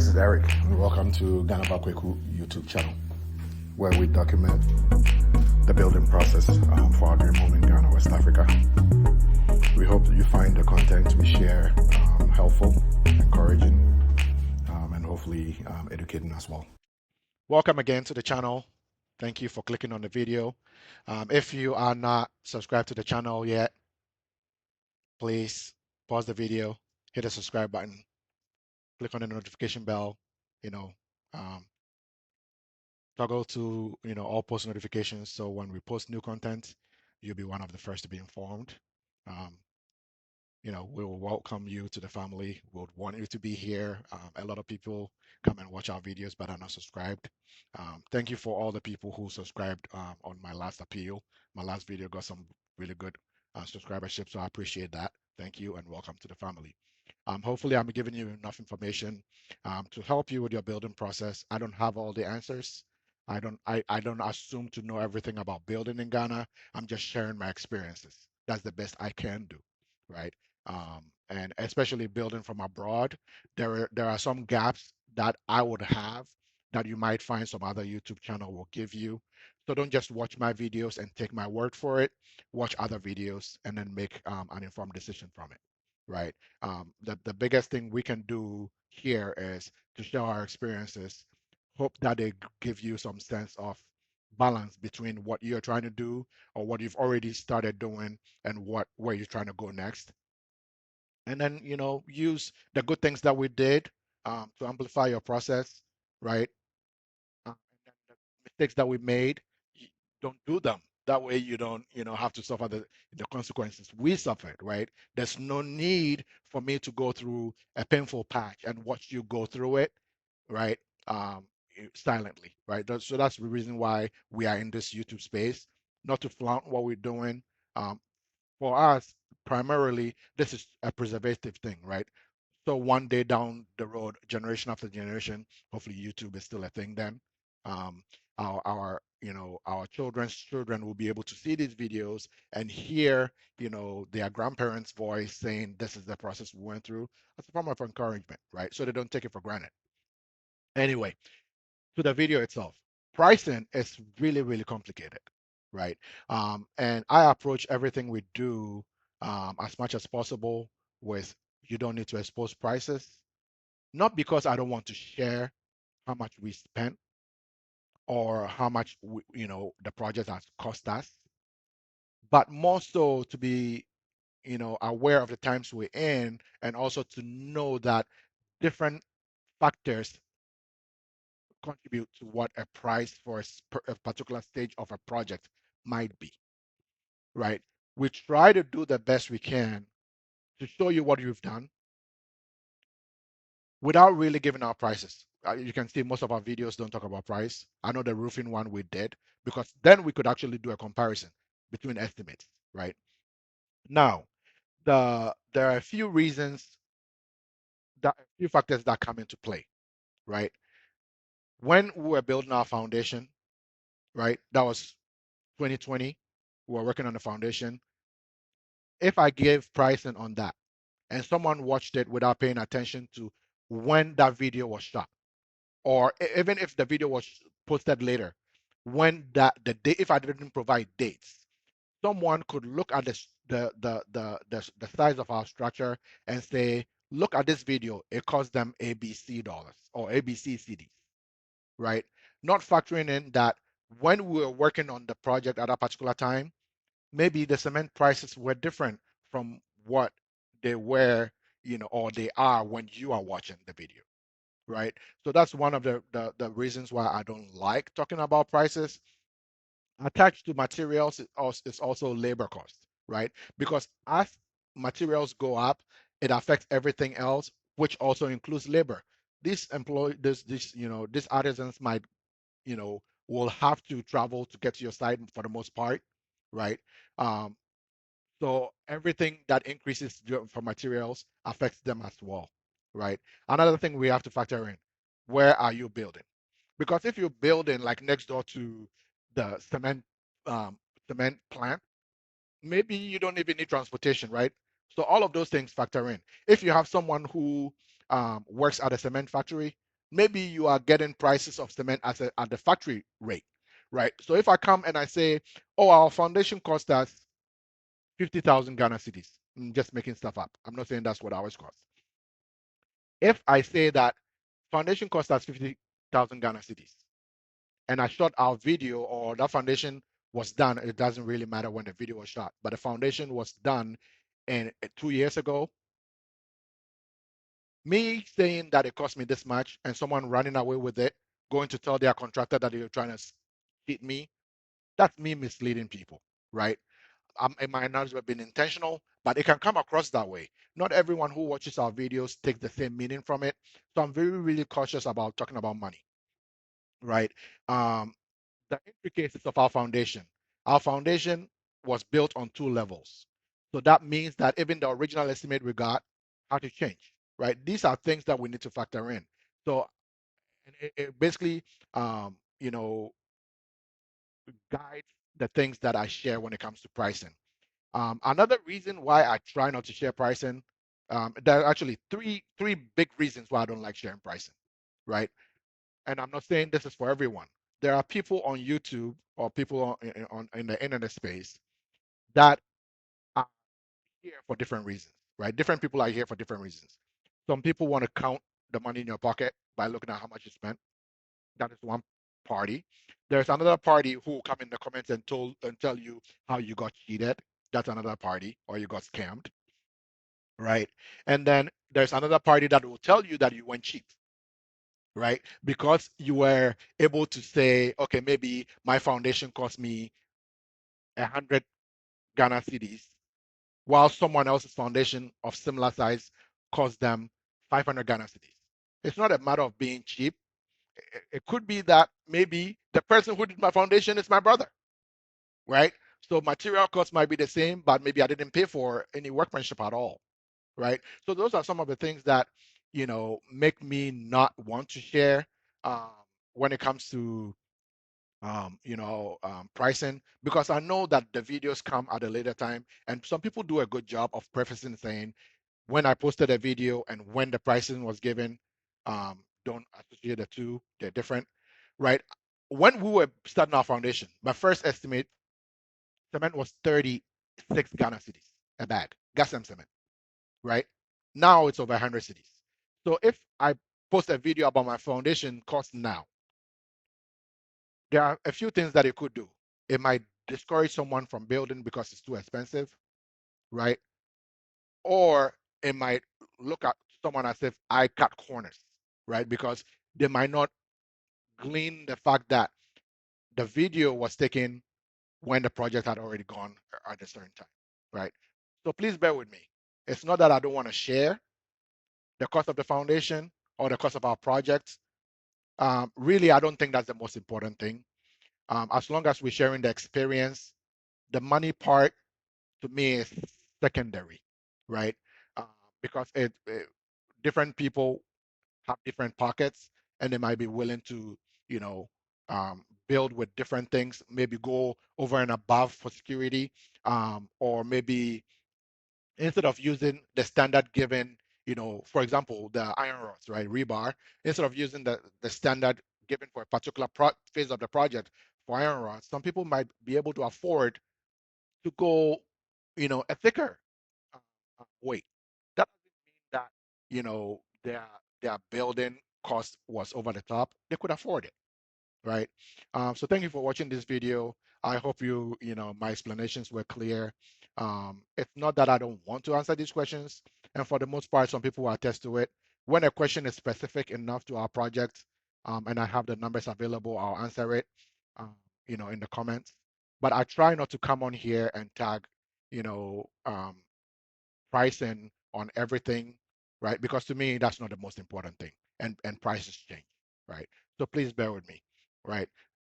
is Eric, and welcome to Ghana Bakweku YouTube channel, where we document the building process for our dream home in Ghana, West Africa. We hope that you find the content we share helpful, encouraging, and hopefully educating as well. Welcome again to the channel. Thank you for clicking on the video. If you are not subscribed to the channel yet, please pause the video, hit the subscribe button, click on the notification bell, you know, um, toggle to all post notifications, so when we post new content, you'll be one of the first to be informed. Um, we will welcome you to the family. We would want you to be here. A lot of people come and watch our videos but are not subscribed. Thank you for all the people who subscribed on my last appeal. My last video got some really good subscribership, so I appreciate that. Thank you and welcome to the family. Hopefully, I'm giving you enough information to help you with your building process. I don't have all the answers. I don't assume to know everything about building in Ghana. I'm just sharing my experiences. That's the best I can do, right? And especially building from abroad, there are some gaps that I would have that you might find some other YouTube channel will give you. So don't just watch my videos and take my word for it. Watch other videos and then make an informed decision from it, right? The biggest thing we can do here is to share our experiences. Hope that they give you some sense of balance between what you're trying to do or what you've already started doing and where you're trying to go next. And then use the good things that we did to amplify your process, right? And then the mistakes that we made, don't do them. That way you don't, have to suffer the consequences we suffered, right? There's no need for me to go through a painful patch and watch you go through it, right? Um, Silently, right? So that's the reason why we are in this YouTube space, not to flaunt what we're doing. Um, for us, primarily, this is a preservative thing, right? So one day down the road, generation after generation, hopefully YouTube is still a thing then. Um, our children's children will be able to see these videos and hear, their grandparents' voice saying this is the process we went through as a form of encouragement, right? So they don't take it for granted. Anyway, to the video itself, pricing is really, really complicated, right? And I approach everything we do as much as possible with you don't need to expose prices, not because I don't want to share how much we spent or how much the project has cost us, but more so to be aware of the times we're in, and also to know that different factors contribute to what a price for a particular stage of a project might be, right? We try to do the best we can to show you what you've done without really giving our prices. You can see most of our videos don't talk about price. I know the roofing one we did, because then we could actually do a comparison between estimates, right? Now, there are a few a few factors that come into play, right? When we were building our foundation, right? That was 2020. We were working on the foundation. If I gave pricing on that and someone watched it without paying attention to when that video was shot, or even if the video was posted later, when the date, if I didn't provide dates, someone could look at the size of our structure and say, look at this video, it cost them ABC dollars or ABC cedis, right? Not factoring in that when we were working on the project at a particular time, maybe the cement prices were different from what they were, or they are when you are watching the video, right? So that's one of the reasons why I don't like talking about prices. Attached to materials is also labor cost, right? Because as materials go up, it affects everything else, which also includes labor. These artisans might, will have to travel to get to your site for the most part, right? Um, so everything that increases for materials affects them as well, right? Another thing we have to factor in, where are you building? Because if you're building like next door to the um, cement plant, maybe you don't even need transportation, right? So all of those things factor in. If you have someone who works at a cement factory, maybe you are getting prices of cement at the factory rate, right? So if I come and I say, oh, our foundation cost us 50,000 Ghana cedis, I'm just making stuff up. I'm not saying that's what ours cost. If I say that foundation cost us 50,000 Ghana cedis, and I shot our video, or that foundation was done, it doesn't really matter when the video was shot, but the foundation was done in 2 years ago. Me saying that it cost me this much and someone running away with it, going to tell their contractor that they're trying to cheat me, that's me misleading people, right? It might not have been intentional, but it can come across that way. Not everyone who watches our videos takes the same meaning from it. So I'm very, really cautious about talking about money, right? Um, the intricacies of our foundation. Our foundation was built on 2 levels. So that means that even the original estimate we got had to change, right? These are things that we need to factor in. So it basically, you know, guides the things that I share when it comes to pricing. Another reason why I try not to share pricing, there are actually three big reasons why I don't like sharing pricing, right? And I'm not saying this is for everyone. There are people on YouTube or people in the internet space that are here for different reasons, right? Different people are here for different reasons. Some people want to count the money in your pocket by looking at how much you spent. That is one party. There's another party who will come in the comments and tell you how you got cheated. That's another party, or you got scammed, right? And then there's another party that will tell you that you went cheap, right? Because you were able to say, okay, maybe my foundation cost me 100 Ghana cedis, while someone else's foundation of similar size cost them 500 Ghana cedis. It's not a matter of being cheap. It could be that maybe the person who did my foundation is my brother, right? So material costs might be the same, but maybe I didn't pay for any workmanship at all, right? So those are some of the things that make me not want to share um, when it comes to pricing, because I know that the videos come at a later time, and some people do a good job of prefacing saying when I posted a video and when the pricing was given, don't associate the two; they're different, right? When we were starting our foundation, my first estimate cement was 36 Ghana cedis a bag, Gasem cement, right? Now it's over 100 cedis. So if I post a video about my foundation cost now, there are a few things that it could do. It might discourage someone from building because it's too expensive, right? Or it might look at someone as if I cut corners, right? Because they might not glean the fact that the video was taken when the project had already gone at a certain time, right? So please bear with me. It's not that I don't want to share the cost of the foundation or the cost of our project. Really, I don't think that's the most important thing. As long as we're sharing the experience, the money part to me is secondary, right? Uh, because different people have different pockets, and they might be willing to, you know, build with different things, maybe go over and above for security, or maybe instead of using the standard given, for example, the iron rods, right, rebar, instead of using the standard given for a particular phase of the project for iron rods, some people might be able to afford to go, a thicker weight. That doesn't mean that, their building cost was over the top. They could afford it, right? So thank you for watching this video. I hope my explanations were clear. It's not that I don't want to answer these questions, and for the most part, some people will attest to it. When a question is specific enough to our project, and I have the numbers available, I'll answer it, um, in the comments. But I try not to come on here and tag, you know, um, pricing on everything, right? Because to me, that's not the most important thing. And prices change, right? So please bear with me, right?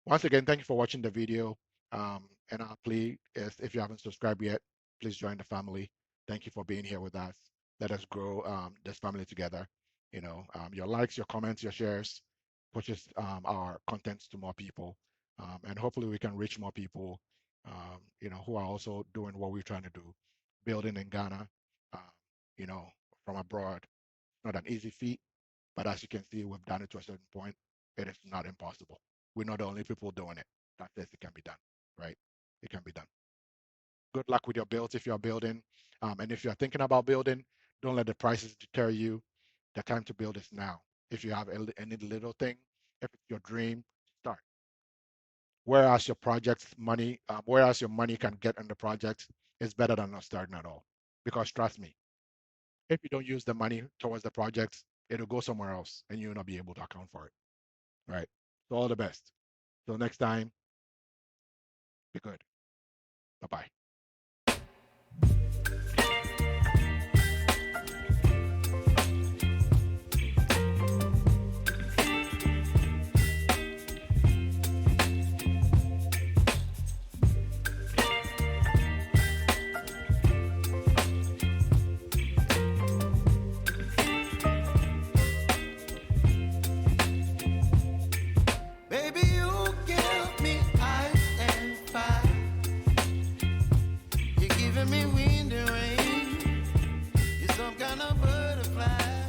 Once again, thank you for watching the video. And our plea is, if you haven't subscribed yet, please join the family. Thank you for being here with us. Let us grow this family together. Your likes, your comments, your shares pushes our contents to more people. And hopefully we can reach more people, who are also doing what we're trying to do, building in Ghana, uh, you know, from abroad. Not an easy feat, But as you can see, we've done it to a certain point. It is not impossible. We're not the only people doing it. That says it can be done, right? It can be done. Good luck with your builds if you're building. And if you're thinking about building, don't let the prices deter you. The time to build is now. If you have any little thing, if it's your dream, start. Whereas your project's money, whereas your money can get on the project is better than not starting at all. Because trust me, if you don't use the money towards the project, it'll go somewhere else and you'll not be able to account for it. Right. So all the best. Till next time, be good. Bye bye. Baby, you give me ice and fire. You're giving me wind and rain. You're some kind of butterfly.